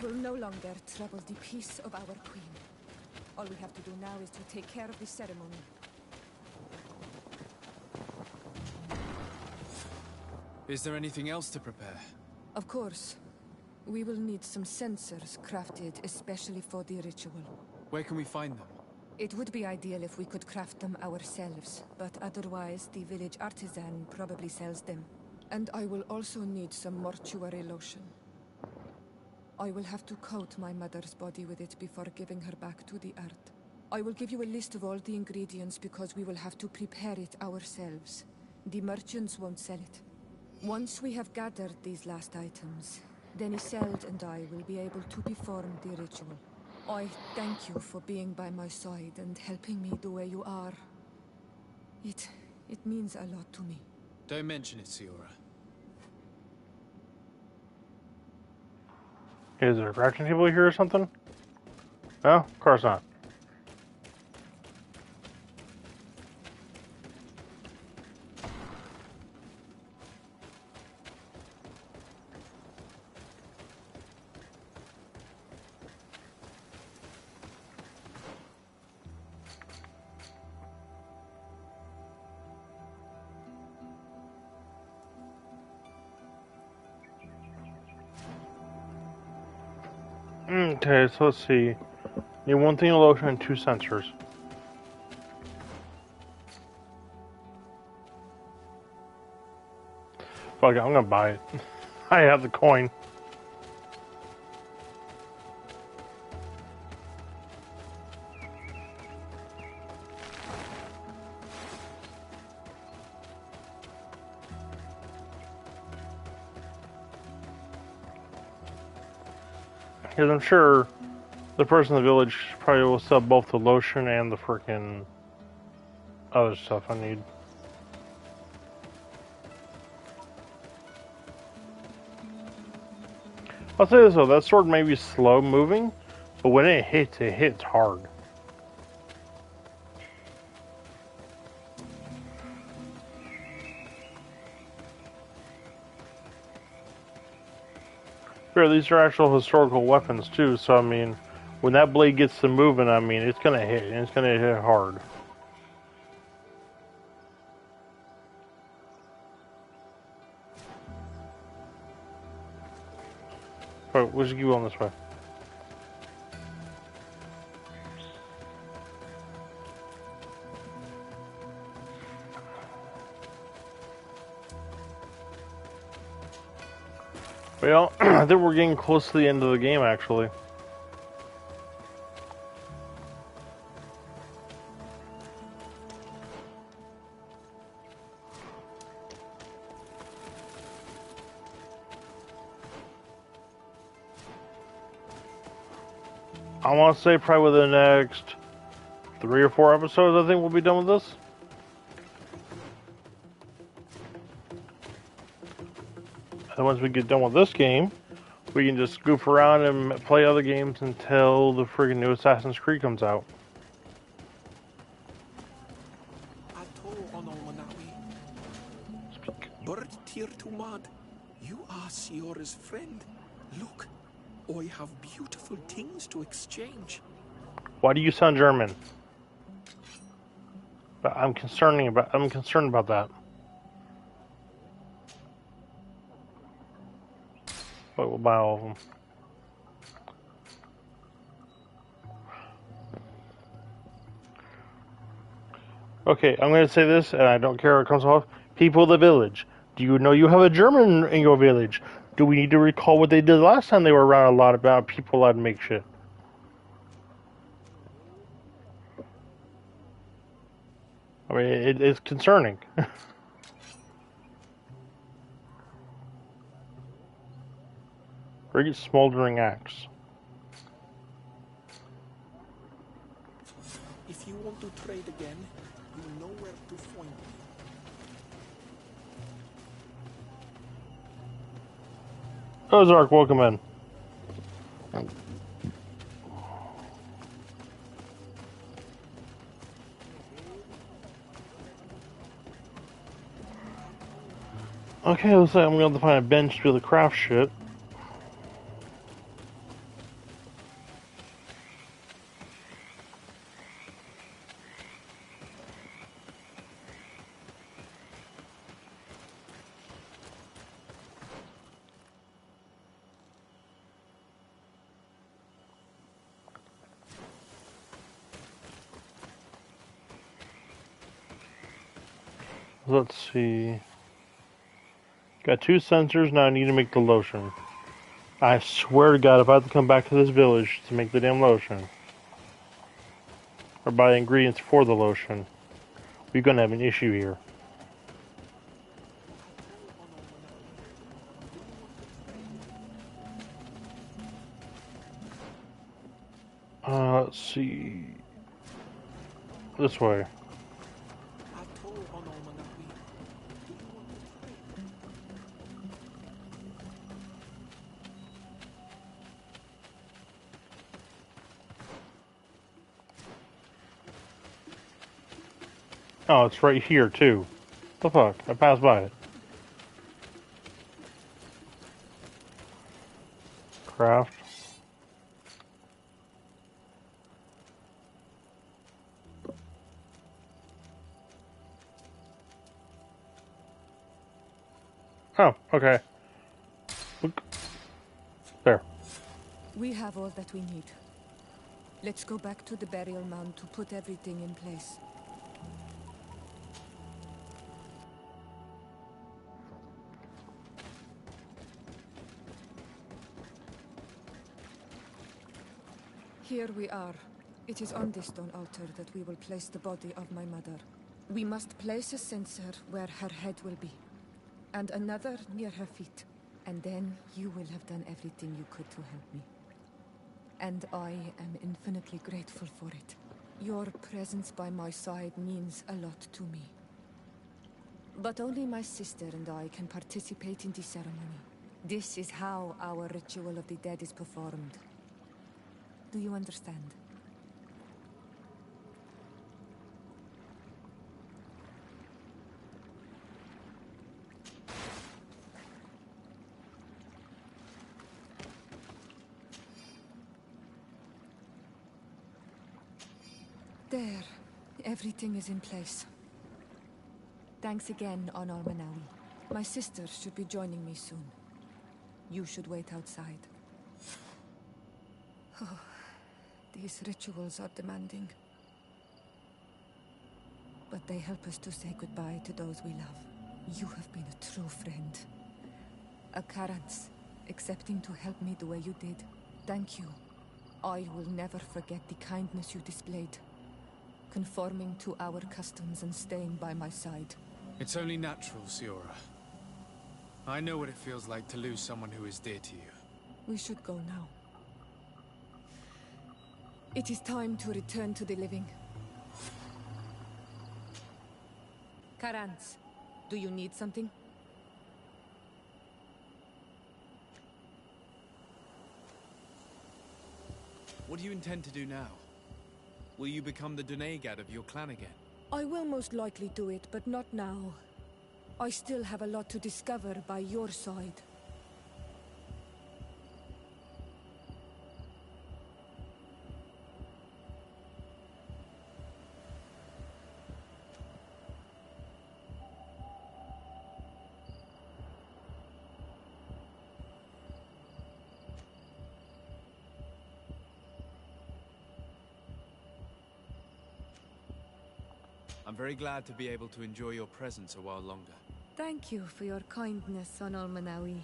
will no longer trouble the peace of our queen. All we have to do now is to take care of the ceremony. Is there anything else to prepare? Of course. We will need some sensors crafted especially for the ritual. Where can we find them? It would be ideal if we could craft them ourselves, but otherwise the village artisan probably sells them. And I will also need some mortuary lotion. I will have to coat my mother's body with it before giving her back to the earth. I will give you a list of all the ingredients because we will have to prepare it ourselves. The merchants won't sell it. Once we have gathered these last items, then Isolde and I will be able to perform the ritual. I thank you for being by my side and helping me the way you are. It means a lot to me. Don't mention it, Siora. Is there a crafting table here or something? No, of course not. Okay, so let's see. Need one thing of lotion and 2 sensors. Fuck it, I'm gonna buy it. I have the coin. Because I'm sure the person in the village probably will sell both the lotion and the frickin' other stuff I need. I'll say this though, that sword may be slow moving, but when it hits hard. Sure, these are actual historical weapons too, so I mean, when that blade gets to moving, I mean, it's gonna hit, and it's gonna hit hard. Alright, we'll just keep going this way. Well, I think we're getting close to the end of the game, actually. I want to say probably within the next 3 or 4 episodes, I think we'll be done with this. And once we get done with this game, we can just goof around and play other games until the friggin' new Assassin's Creed comes out. Bird tear to mud. You are Siora's friend. Look, I have beautiful things to exchange. Why do you sound German? But I'm concerned about that. But we'll buy all of them. Okay, I'm going to say this, and I don't care how it comes off. People of the village, do you know you have a German in your village? Do we need to recall what they did last time they were around a lot about people allowed to make shit? I mean, it's concerning. Great smoldering axe. If you want to trade again, you know where to find me. Ozark, welcome in. Okay, looks like I'm going to have to find a bench to be able to craft shit. Let's see. Got 2 sensors, now I need to make the lotion. I swear to God, if I have to come back to this village to make the damn lotion, or buy the ingredients for the lotion, we're gonna have an issue here. Let's see. This way. Oh, it's right here, too. The fuck? I passed by it. Craft. Oh, okay. Look. There. We have all that we need. Let's go back to the burial mound to put everything in place. Here we are. It is on this stone altar that we will place the body of my mother. We must place a censer where her head will be, and another near her feet. And then you will have done everything you could to help me. And I am infinitely grateful for it. Your presence by my side means a lot to me. But only my sister and I can participate in the ceremony. This is how our ritual of the dead is performed. Do you understand? There. Everything is in place. Thanks again, Honor Manawi. My sister should be joining me soon. You should wait outside. Oh, these rituals are demanding. But they help us to say goodbye to those we love. You have been a true friend. A Karats, accepting to help me the way you did. Thank you. I will never forget the kindness you displayed. Conforming to our customs and staying by my side. It's only natural, Siora. I know what it feels like to lose someone who is dear to you. We should go now. It is time to return to the living. Karans, do you need something? What do you intend to do now? Will you become the Dunegad of your clan again? I will most likely do it, but not now. I still have a lot to discover by your side. I'm very glad to be able to enjoy your presence a while longer. Thank you for your kindness, Honor Manawi.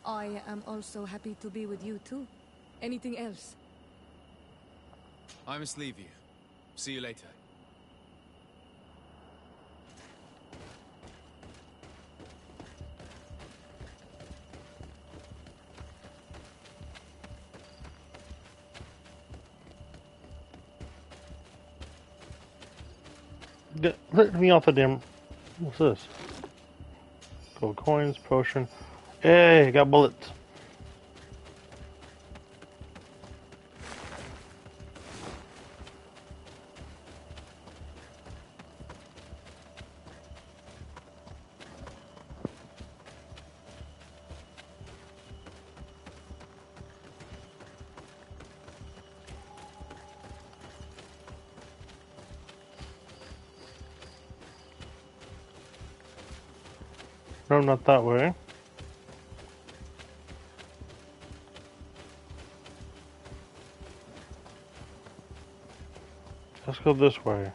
I am also happy to be with you too. Anything else? I must leave you. See you later. Let me off the damn. What's this? Gold coins, potion. Hey, got bullets. No, not that way. Let's go this way.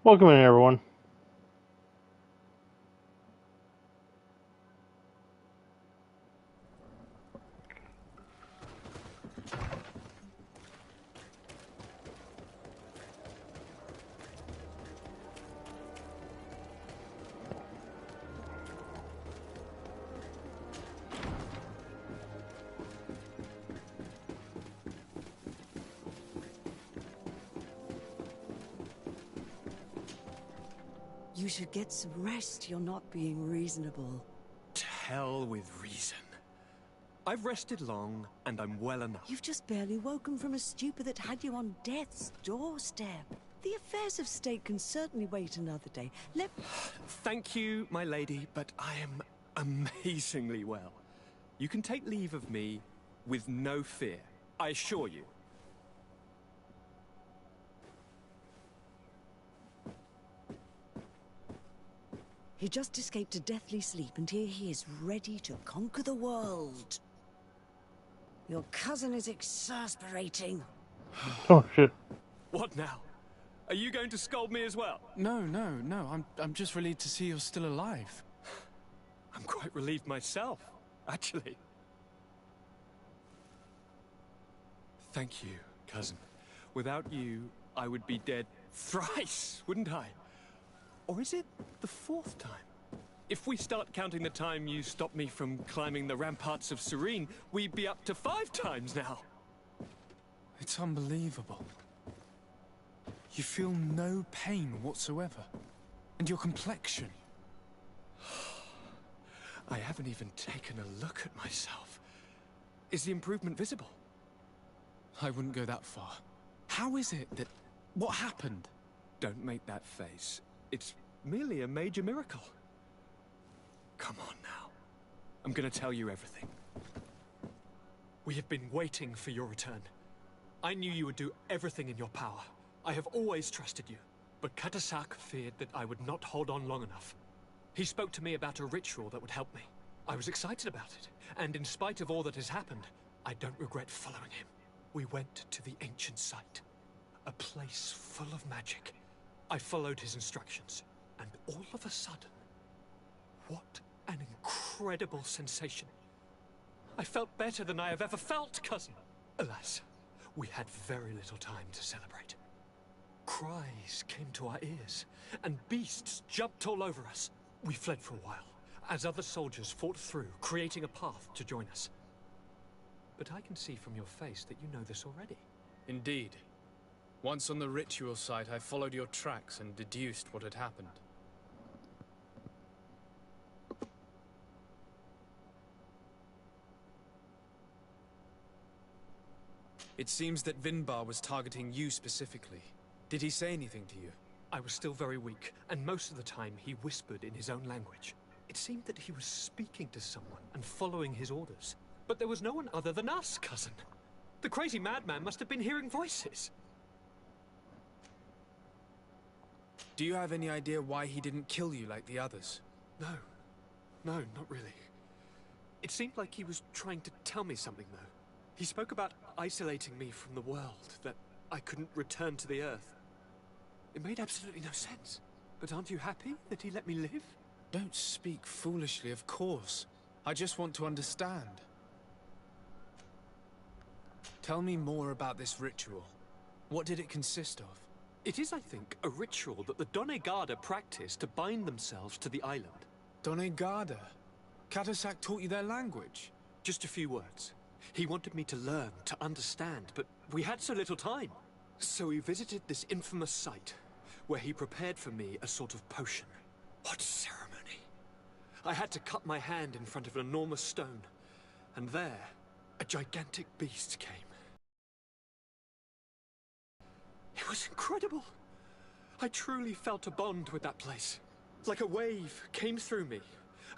Welcome in, everyone. You should get some rest. You're not being reasonable. To hell with reason. I've rested long, and I'm well enough. You've just barely woken from a stupor that had you on death's doorstep. The affairs of state can certainly wait another day. Thank you, my lady, but I am amazingly well. You can take leave of me with no fear, I assure you. He just escaped a deathly sleep, and here he is, ready to conquer the world. Your cousin is exasperating. Oh, shit. What now? Are you going to scold me as well? No. I'm just relieved to see you're still alive. I'm quite relieved myself, actually. Thank you, cousin. Without you, I would be dead thrice, wouldn't I? Or is it the fourth time? If we start counting the time you stopped me from climbing the ramparts of Serene, we'd be up to 5 times now. It's unbelievable. You feel no pain whatsoever. And your complexion. I haven't even taken a look at myself. Is the improvement visible? I wouldn't go that far. How is it that... What happened? Don't make that face. It's merely a major miracle. Come on now. I'm gonna tell you everything. We have been waiting for your return. I knew you would do everything in your power. I have always trusted you. But Katasak feared that I would not hold on long enough. He spoke to me about a ritual that would help me. I was excited about it, and in spite of all that has happened, I don't regret following him. We went to the ancient site, a place full of magic. I followed his instructions, and all of a sudden, what an incredible sensation. I felt better than I have ever felt, cousin. Alas, we had very little time to celebrate. Cries came to our ears, and beasts jumped all over us. We fled for a while, as other soldiers fought through, creating a path to join us. But I can see from your face that you know this already. Indeed. Once on the ritual site, I followed your tracks and deduced what had happened. It seems that Vinbar was targeting you specifically. Did he say anything to you? I was still very weak, and most of the time he whispered in his own language. It seemed that he was speaking to someone and following his orders. But there was no one other than us, cousin. The crazy madman must have been hearing voices. Do you have any idea why he didn't kill you like the others? No, not really. It seemed like he was trying to tell me something, though. He spoke about isolating me from the world, that I couldn't return to the Earth. It made absolutely no sense. But aren't you happy that he let me live? Don't speak foolishly, of course. I just want to understand. Tell me more about this ritual. What did it consist of? It is, I think, a ritual that the Donegada practice to bind themselves to the island. Donegada? Katasak taught you their language? Just a few words. He wanted me to learn, to understand, but we had so little time. So we visited this infamous site, where he prepared for me a sort of potion. What ceremony! I had to cut my hand in front of an enormous stone, and there, a gigantic beast came. It was incredible! I truly felt a bond with that place. Like a wave came through me,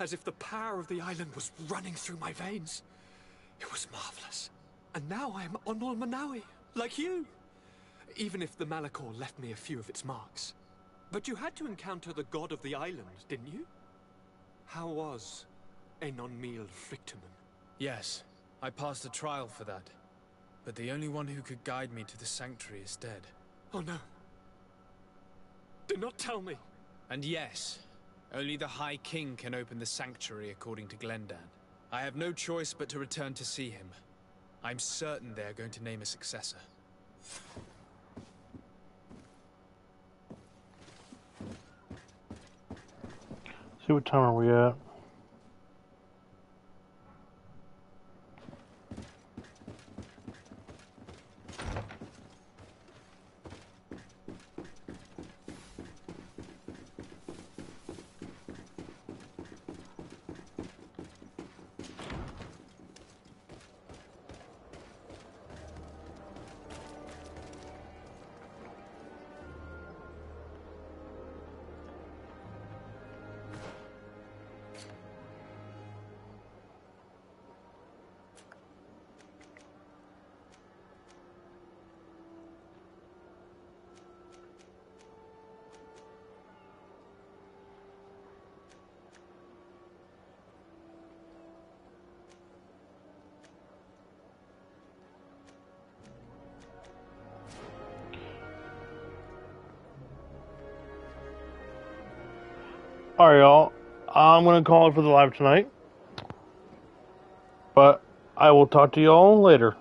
as if the power of the island was running through my veins. It was marvelous. And now I am Onol Manawi, like you. Even if the Malachor left me a few of its marks. But you had to encounter the god of the island, didn't you? How was Enon Mil Frictamen? Yes, I passed a trial for that. But the only one who could guide me to the sanctuary is dead. Oh no. Do not tell me. And yes, only the High King can open the sanctuary according to Glendan. I have no choice but to return to see him. I'm certain they're going to name a successor. See what time are we at? Alright, y'all. I'm going to call it for the live tonight. But I will talk to y'all later.